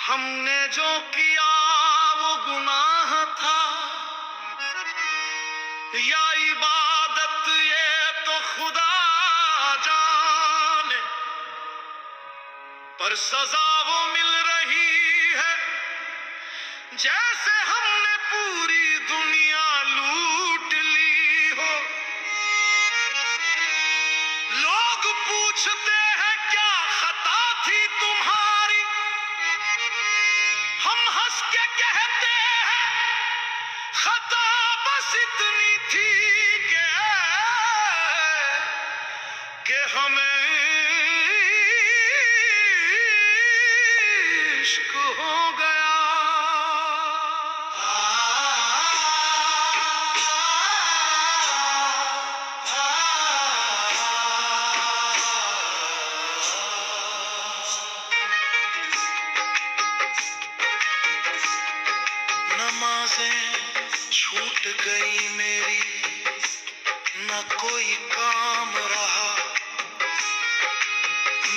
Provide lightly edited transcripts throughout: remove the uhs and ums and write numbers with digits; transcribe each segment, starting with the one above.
हमने जो किया वो गुनाह था या इबादत, ये तो खुदा जाने, पर सजा वो मिल रही है जैसे हमने पूरी दुनिया लूट ली हो। लोग पूछते हैं क्या खता थी तुम्हारी, हम हंस के कहते हैं खता बस इतनी थी कि हमें इश्क हो गया। नमाजें छूट गई मेरी, न कोई काम रहा,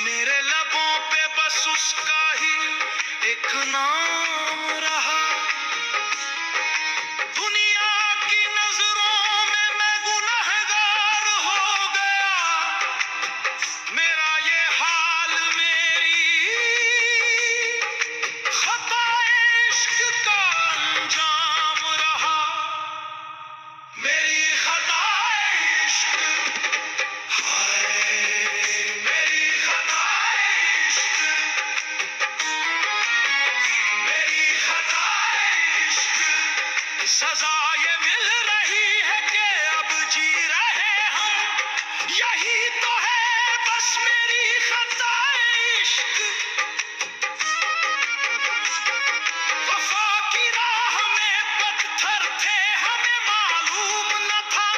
मेरे लबों पे बस उसका ही एक नाम रहा। दुनिया की नजरों में मैं गुनहगार हो गया, मेरा ये हाल मेरी खता इश्क का अंजाम रहा। मेरी खता इश्क, हाय मेरी खता इश्क, मेरी खता इश्क। सजा ये मिल रही है कि अब जी रहे हम, यही तो है बस मेरी खता इश्क। वफा की राह में पत्थर थे हमें मालूम न था,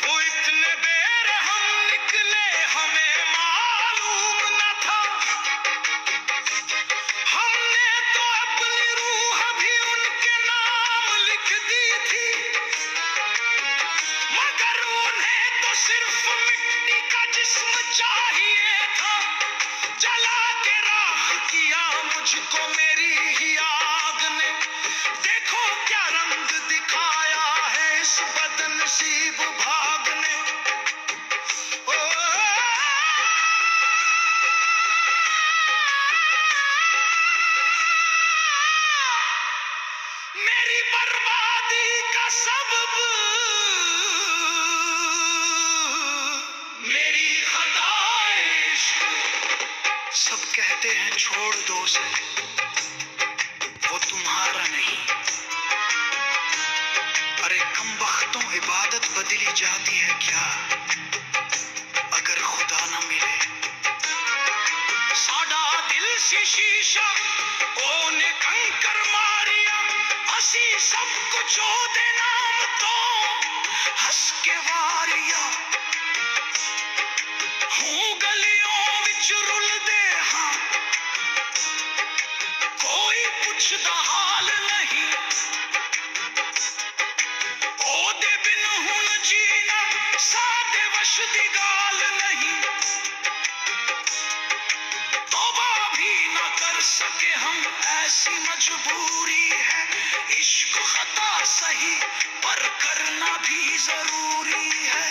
वो इतने बेरहम निकले हमें मालूम न था। हमने तो अपनी रूह भी उनके नाम लिख दी थी, मगर उन्हें तो सिर्फ मिट्टी का जिस्म चाहिए था। जला के राख किया मुझको मेरी ही आग ने, देखो क्या रंग दिखाया है इस बदनसीब भाग ने। ओ मेरी बर्बादी का सबब मेरी खता इश्क। सब कहते हैं छोड़ दो उसे, वो तुम्हारा नहीं। अरे कमबख्तों, इबादत बदली जाती है क्या अगर खुदा न मिले। साडा दिल सी शीशा ओने कंकर मारिया, असी सब कुछ ओदे नाम तो हंस के वारिया। हूँ गलियों विच रुलदे हाँ, कोई पुछदा हाल नहीं, ओदे बिन हुण जीना साडे वश दी गाल नहीं। तौबा भी न कर सके हम, ऐसी मजबूरी है। इश्क खता सही पर करना भी जरूरी है।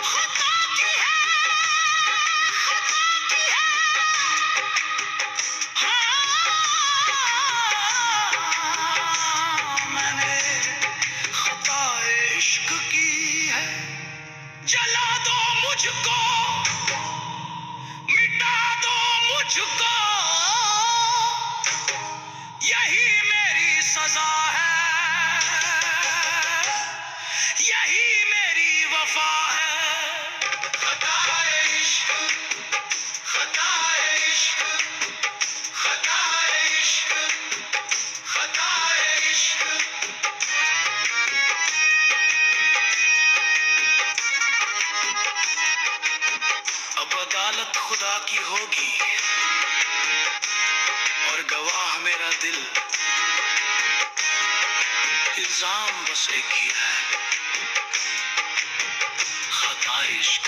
खता की है, खता की है, हाँ मैंने खता इश्क की है। जला दो मुझको, मिटा दो मुझको, यही मेरी सजा है, यही मेरी वफा है। खता इश्क, खता इश्क, खता इश्क, खता इश्क। अब अदालत खुदा की होगी और गवाह मेरा दिल, इल्जाम बस एक ही है, खता इश्क।